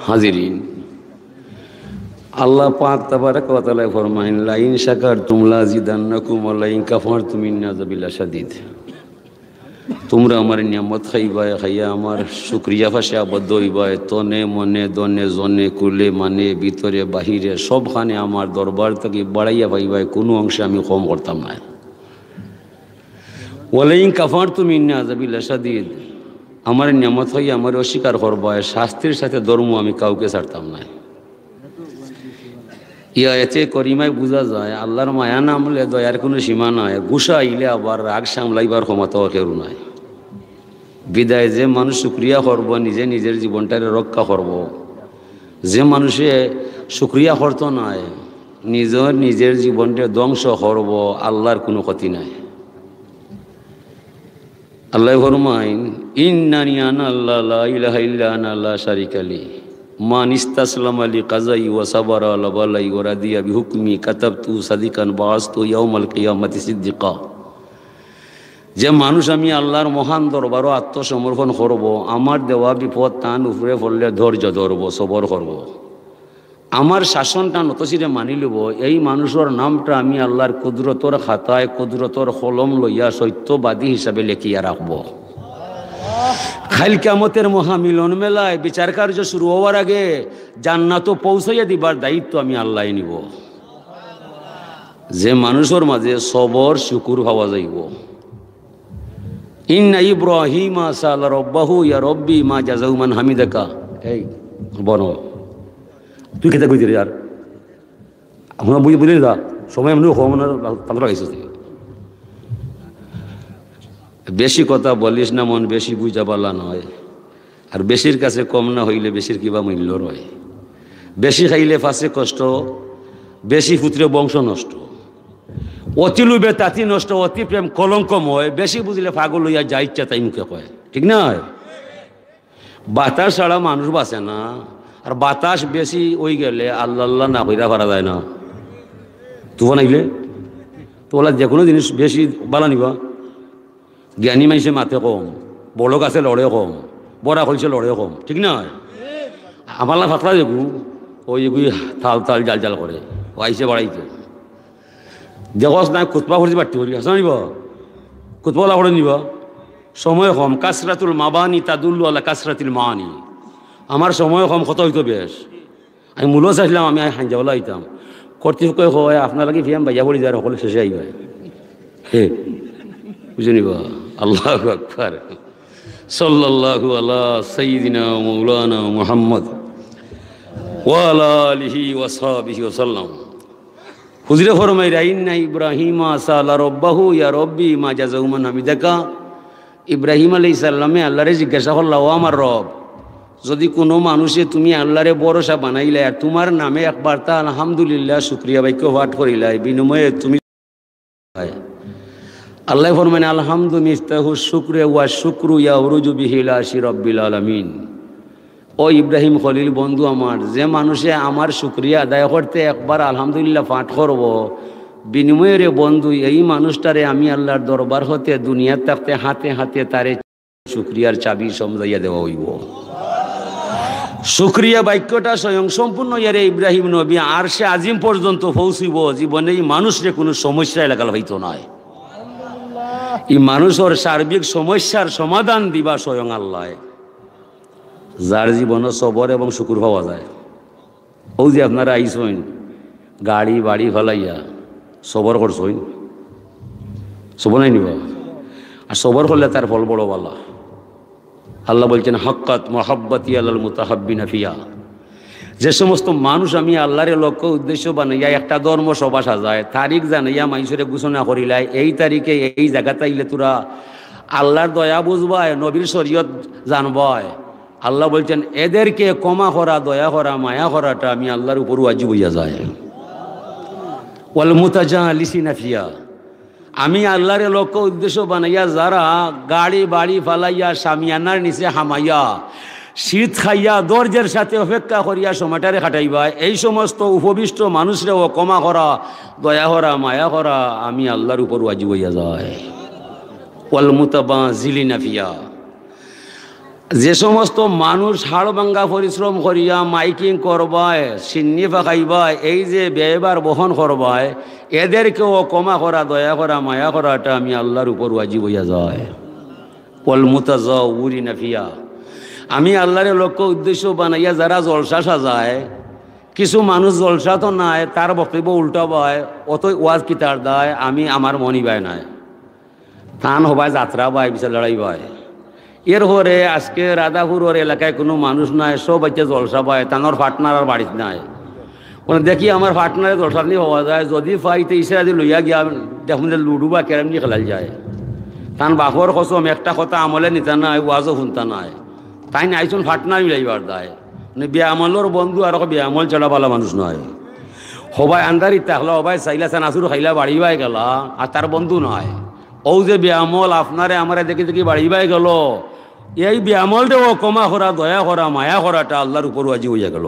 হাজিরিন, আল্লাহ পাক তাবারাক ওয়া তাআলা ফরমায়েন, লা ইন শাকারতুম লাযিদান্নাকুম ওয়া লা ইন কাফারতুম ইন্না আযাবি লাশাদীদ। তোমরা আমার নিয়ামত খাইবায়, খাইয়া আমার শুকরিয়া ফাঁসে আবদ্ধ হইবায়, তনে মনে দনে জনে কুলে মানে ভিতরে বাহিরে সবখানে আমার দরবার থেকে বাড়াইয়া পাইবায়, কোনো অংশে আমি কম করতাম না। ওয়া লা ইন কাফারতুম ইন্না আযাবি লাশাদীদ, আমার নিয়ামত হইয়া আমার অস্বীকার করবায়, শাস্তির সাথে ধর্ম আমি কাউকে ছাড়তাম না। ইয়া এতে করিমায় বোঝা যায় আল্লাহর মায়া নামলে দয়ার কোনো সীমা নাই, গুসা আইলে আবার রাগ সামলাইবার ক্ষমতাও কেউ নাই। বিদায় যে মানুষ শুক্রিয়া করব, নিজে নিজের জীবনটারে রক্ষা করব। যে মানুষে শুক্রিয়া করতো নাই, নিজের জীবনটা ধ্বংস করব, আল্লাহর কোনো ক্ষতি নাই। আল্লাহ ফরমাইন, ইন্নানি আনা আল্লাহ লা ইলাহা ইল্লা আনা লা শারিকা লি মান ইস্তাসলামা লি কাযাই ওয়া সাবারা আলা বালাই ওয়া রাদিয়া বিহুকমি কাতাবতু সাদিকান বাআসতু ইয়াউমাল কিয়ামাতি সিদ্দিকা। যে মানুষ আমি আল্লাহর মহান দরবারও আত্মসমর্পণ করব, আমার দেওয়া বিপদ টান উপরে পড়লে ধৈর্য ধরব, সবর করব, আমার শাসনটা নতশিরে মানি লব, এই মানুষের নামটা আমি আল্লাহর কুদরতর খাতায় কুদরতর কলম লইয়া সত্যবাদী হিসাবে লেখিয়া রাখব। খাইল কিয়ামতের মহামিলন মেলায় বিচার কার্য শুরু হওয়ার আগে জান্নাত পৌঁছাইয়া দিবার দায়িত্ব আমি আল্লাহ নিব। যে মানুষের মাঝে সবর শুকুর হওয়া যাইব। ইন্না ইব্রাহিমা সাআলা রাব্বাহু ইয়া রব্বি মা জাযাউ মান হামিদাকা। এই বনো তুই খেতে কইতে আর আমরা বুঝলি দা সময় এমনি কম পাল্টা গেছে। বেশি কথা বলিস না, মন বেশি বুঝা পালা নয়। আর বেশির কাছে কম না হইলে বেশির কিবা মূল্য রয়। বেশি খাইলে ফাঁসে কষ্ট, বেশি পুত্রে বংশ নষ্ট। অতি লুবে তাঁতি নষ্ট, অতি প্রেম কলঙ্কময়। বেশি বুঝলে পাগল হইয়া যা ইচ্ছা তাই মুখে কয়, ঠিক না? বাতাস ছাড়া মানুষ বাঁচে না। আর বাতাস বেশি ওই গেলে আল্লাহ আল্লাহ না কইরা পারা যায় না। তুফান আইলে তোলা যে কোনো জিনিস বেশি বালা নিবা। জ্ঞানী মাইসে মাথে কম, বড় গাছে লড়ে কম, বড়া কইছে লড়ে কম, ঠিক না? আমার না ফাতলা দেখু ওই থাল থাল জাল জাল করে আইসে বাড়াইতে দেখস না কুতপা করছি বাড়তে করি আসা নিবা, কুতপলা করে নিবা। সময় কম, কাসরাতুল মাবানি তাদুল্লু আলা কাসরাতুল মানি। আমার সময় কম, কত হইতো বেশ। আমি মূল্য চাইছিলাম আমি হাঞ্জাওয়ালা হইতাম। কর্তৃপক্ষ হয় আপনার লাগে ফিয়াম বাইয়া পড়ি যায়, সকলে শেষে আইবা। হে বুঝে নিবা। আল্লাহু আকবার। সাল্লাল্লাহু আলা সাইয়্যিদিনা মাওলানা মুহাম্মদ ওয়া আলা আলিহি ওয়া সাহবিহি ওয়া সাল্লাম। হুজুরে ফরমাইরা, ইন্না ইব্রাহিমা সাআলা রাব্বাহু ইয়া রব্বি মা জাযাউ মান হামিদাকা। ইব্রাহিম আলাইহিস সালামে আল্লাহরে জিজ্ঞাসা করলা, ও আমার রব, যদি কোনো মানুষে তুমি আল্লাহরে ভরসা বানাইলে আর তোমার নামে একবার তা আলহামদুলিল্লাহ শুকরিয়া বাক্য পাঠ করিলাই, বিনিময়ে তুমি আল্লাহ ফরমানে আলহামদু মিফতাহু শুকরে ওয়া শুকরু ইয়াউরুজু বিহি ইলা আরশি রাব্বিল আলামিন। ও ইব্রাহিম খলিল বন্ধু আমার, যে মানুষে আমার শুকরিয়া আদায় করতে একবার আলহামদুলিল্লাহ পাঠ করব, বিনিময়ে রে বন্ধু এই মানুষটারে আমি আল্লাহর দরবার হতে দুনিয়ার থাকতে হাতে হাতে তারে শুকরিয়ার চাবি সমঝাইয়া দেওয়া হইব। শুকরিয়া বাক্যটা স্বয়ং সম্পূর্ণ ইয়ারে ইব্রাহিম নবী আরশে আজিম পর্যন্ত পৌঁছিব। জীবনে এই মানুষরে কোনো সমস্যা এলাকাল হইতো নয়। এই মানুষের সার্বিক সমস্যার সমাধান দিবা স্বয়ং আল্লাহ, যার জীবনে সবর এবং শুকুর পাওয়া যায়। ও যে আপনারা আইসইন গাড়ি বাড়ি ফেলাইয়া সবর করছইন, সবর নাই নিবা। আর সবর করলে তার ফল বড় বালা। আল্লাহ বলছেন, হক্কাত মহাব্বতি আলাল মুতাহাব্বিনা ফিয়া। যে সমস্ত মানুষ আমি আল্লাহরে লক্ষ্য উদ্দেশ্য বানাইয়া একটা ধর্ম সভা সাজায়, তারিখ জানাইয়া মাইসরে ঘোষণা করিলাই, এই তারিখে এই জায়গাতে আইলে তোরা আল্লাহর দয়া বুঝবায়, নবীর শরীয়ত জানবায়। আল্লাহ বলছেন, এদেরকে ক্ষমা করা, দয়া করা, মায়া করাটা আমি আল্লাহর উপর ওয়াজিব হইয়া যায়। ওয়াল মুতাজালিসিনা ফিয়া, আমি আল্লাহরে লক্ষ্য উদ্দেশ্য বানাইয়া যারা গাড়ি বাড়ি ফালাইয়া সামিয়ানার নিচে হামাইয়া শীত খাইয়া দর্জের সাথে অপেক্ষা করিয়া সময়টারে খাটাইবা, এই সমস্ত উপবিষ্ট মানুষরেও ক্ষমা করা, দয়া করা, মায়া করা আমি আল্লাহর উপর ওয়াজিব হইয়া যায়। ওয়াল মুতাবাজিলিনা ফিয়া, যে সমস্ত মানুষ হাড় ভাঙ্গা পরিশ্রম করিয়া মাইকিং করবায়, সিন্নি ফাঁকাইবায়, এই যে ব্যয়বার বহন করবায়, এদেরকেও ক্ষমা করা, দয়া করা, মায়া করাটা আমি আল্লাহর উপর ওয়াজিব হইয়া যায়। ওয়াল মুতাযাওয়িরিনা ফিহা, আমি আল্লাহর লক্ষ্য উদ্দেশ্য বানাইয়া যারা জলসা সাজায়, কিছু মানুষ জলসা তো নাই, তার বক্তব্য উল্টা পায়, অত ওয়াজ কিতার দেয়, আমি আমার মনি বায় নাই, টান হবায়, যাত্রা বায়, বিচার লড়াই বায়। এর পরে আজকে রাধাপুরের এলাকায় কোনো মানুষ নাই, সব হচ্ছে জলসা পায়, তানোর পার্টনার আর বাড়িতে নাই। মানে দেখি আমার পার্টনারে জলসা নিয়ে হওয়া যায়, যদি পাইতে ইসরা দিয়ে লইয়া গিয়া দেখুন যে লুডু বা ক্যারাম নিয়ে খেলাল যায়। তান বাপর কসম একটা কথা আমলে নিতা নাই, ওয়াজও শুনতা নাই, তাই নাইছুন পার্টনার মিলাইবার দেয়। মানে বেআমলের বন্ধু আর বেআমল ছাড়া ভালো মানুষ নয়। সবাই আন্দারিত থাকলো, সবাই চাইলা চানাচুর খাইলা বাড়িবাই গেলা, আর তার বন্ধু নয়। ও যে বেআমল আপনারে আমারে দেখি দেখি বাড়িবাই গেল, এই বেআমলটাও ক্ষমা করা, দয়া করা, মায়া করাটা আল্লাহর উপর ওয়াজিব হইয়া গেল।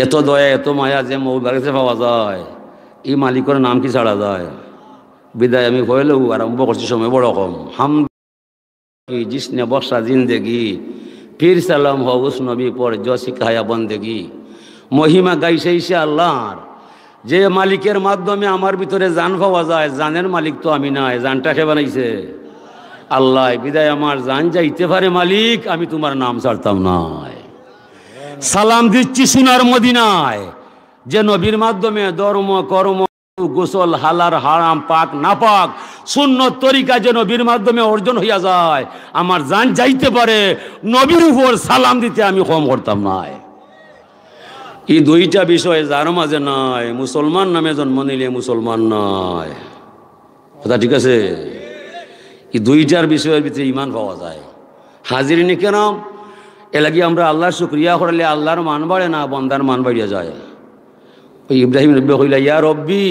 এত দয়া এত মায়া যে মৌবাগিতে পাওয়া যায়, এই মালিকের নাম কি ছাড়া যায়? বিদায় আমি কইলেও আরম্ভ করছি সময় বড় কম। হাম जिसने बख्शा जिंदगी फिर सलाम हो उस नबी पर जो सिखाया बंदगी। মহিমা গাইছে আল্লাহর, যে মালিকের মাধ্যমে আমার ভিতরে জান পাওয়া যায়, জানের মালিক তো আমি নাই, জানটাকে বানাইছে আল্লাহ। বিদায় আমার জান যাইতে পারে মালিক, আমি তোমার নাম ছাড়তাম নাই। সালাম দিচ্ছি সোনার মদিনায়, যে নবীর মাধ্যমে ধর্ম কর্ম গোসল হালার হারাম পাক না পাক সুন্নত তরিকা যে নবীর মাধ্যমে অর্জন হইয়া যায়, আমার জান যাইতে পারে, নবীর উপর সালাম দিতে আমি কম করতাম নাই। এই দুইটা বিষয় যার মাঝে নাই, মুসলমান নামে জন্ম নিলে মুসলমান নয়। কথা ঠিক আছে? এই দুইটার বিষয়ের ভিতরে ইমান পাওয়া যায়। হাজিরিনে কেন এ লাগি আমরা আল্লাহর শুকরিয়া করলে আল্লাহর মান বাড়ে না, বন্দার মান বাড়িয়া যায়। ওই ইব্রাহিম নবী কইলা ইয়া রব্বি,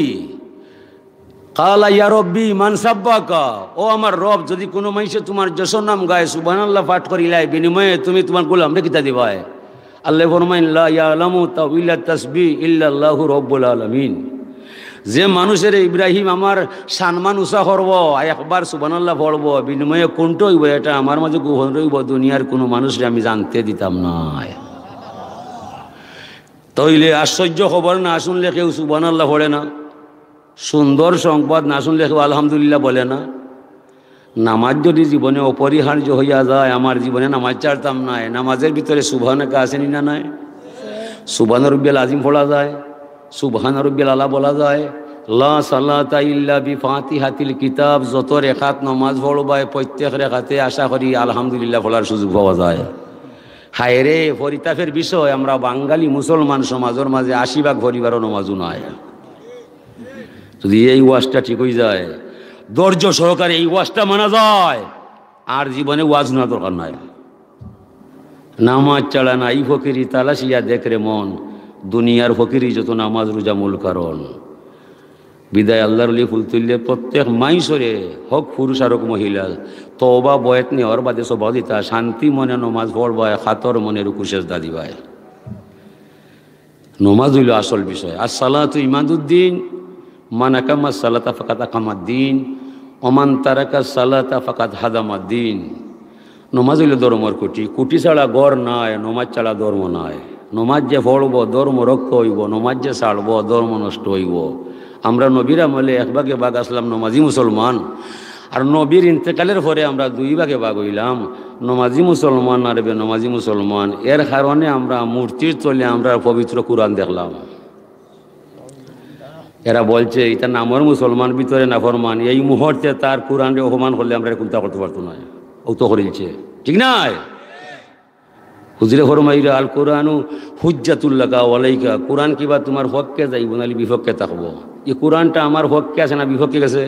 কালা ইয়া রব্বি মান সাব্বাকা, ও আমার রব, যদি কোনো মানুষে তোমার যশোর নাম গায়, সুবহানাল্লাহ পাঠ করিলাই, বিনিময়ে তুমি তোমার গোলামরে কিতা দিবাই? আল্লাহ ফরমাইন লা ইয়ালামু তাউইলা তাসবিহ ইল্লাল্লাহু রাব্বুল আলামিন। যে মানুষের ইব্রাহিম আমার সম্মান উঁচা করব, একবার সুবহানাল্লাহ পড়ব, বিনিময়ে কোনটা হইব এটা আমার মাঝে গোপন রইব, দুনিয়ার কোনো মানুষরে আমি জানতে দিতাম না। তাইলে আশ্চর্য খবর না শুনলে কেউ সুবহানাল্লাহ পড়ে না, সুন্দর সংবাদ না শুনলে কেউ আলহামদুলিল্লাহ বলে না। নামাজ যদি জীবনে অপরিহার্য হইয়া যায়, আমার জীবনে নামাজ ছাড়তাম না, নামাজের ভিতরে সুবহানাকা আসেনি না নাই? সুবহান রাব্বিয়াল আযীম পড়া যায়, সুবহান রাব্বিয়াল আলা বলা যায়, লা সালাতা ইল্লা বিফাতিহাতিল কিতাব, যত রেখাত নামাজ পড়বায় প্রত্যেক রেখাতে আশা করি আলহামদুলিল্লাহ পড়ার সুযোগ পাওয়া যায়। হায় রে পরিতাপের বিষয়, আমরা বাঙালি মুসলমান সমাজের মাঝে ৮০ ভাগ পরিবারও নামাজও নাই। যদি এই ওয়াজটা ঠিক হয়ে যায়, ধৈর্য সহকারে এই ওয়াজটা মানা যায়, আর জীবনে ওয়াজ না দরকার নাই। নামাজ ছাড়া না এই ফকিরি তালাশিয়া দেখরে মন, দুনিয়ার ফকিরি যত নামাজ রোজা মূল কারণ। বিদায় আল্লাহর ওলি ফুল তুললে প্রত্যেক মাইসরে হক পুরুষ আর হোক মহিলা তওবা বয়ত নেওয়ার বাদে সবাও দিতা, শান্তি মনে নমাজ পড়বায়, খাতর মনে রুকু সেজদা দিবায়। নমাজ হইল আসল বিষয়। আর সালাতু ইমাদুদ্দিন, মান আকামা সালাতা ফাকাত আকামাদ্দিন, ওমান তারাকা সালাতা ফাকাত হাদামাদ্দিন। নমাজ হইল ধর্মর কুটি, কুটি ছাড়া গড় নাই, নমাজ ছাড়া ধর্ম নাই। নমাজ যে পড়ব ধর্ম রক্ষা হইব, নমাজ যে ছাড়ব ধর্ম নষ্ট হইব। আমরা নবীর আমলে ১ ভাগে ভাগ আসলাম নমাজি মুসলমান, আর নবীর ইন্তেকালের পরে আমরা ২ ভাগে ভাগ হইলাম নমাজি মুসলমান আর বেনমাজি মুসলমান। এর কারণে আমরা মূর্তির তলে আমরা পবিত্র কুরআন দেখলাম। এরা বলছে এটা নামের মুসলমান, ভিতরে নাফরমান। এই মুহূর্তে তার কুরআনকে অপমান করলে আমরা চিন্তা করতে পারতো না, ও তো করেছে, ঠিক নাই? হুজুরে ফরমাইরা আল কোরআনু হুজ্জাতুল লাকা ওয়ালাইকা, কোরআন কিবা তোমার পক্ষে যাইব নালি বিপক্ষে থাকবো। এই কোরআনটা আমার পক্ষে আছে না বিপক্ষে গেছে?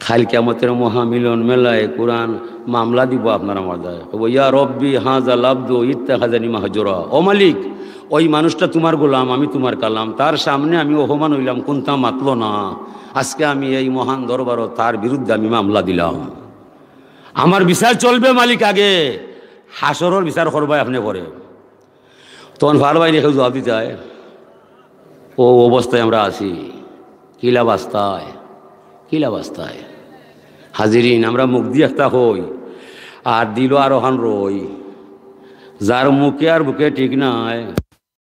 খাল কিয়ামতের মহামিলন মেলায় কোরআন মামলা দিব আপনার আমার দায়, ইয়া রব্বি হাযাল আবদু ইত্তাখাযানি মাহজুরা। ও মালিক, ওই মানুষটা তোমার গোলাম, আমি তোমার কালাম, তার সামনে আমি অপমান হইলাম, কোনটা মাতলো না। আজকে আমি এই মহান দরবারও তার বিরুদ্ধে আমি মামলা দিলাম। আমার বিচার চলবে মালিক আগে, হাসরের বিচার করবাই আপনি করে। তখন ভালো ভাই রেখে জবাব দিতে হয়, ও অবস্থায় আমরা আছি, কিলাবাস্তায় কিলাবাস্তায়। হাজিরিন আমরা মুখ দিয়ে একটা হই আর দিল আর ওখান রই যার মুখে আর বুকে ঠিক নাই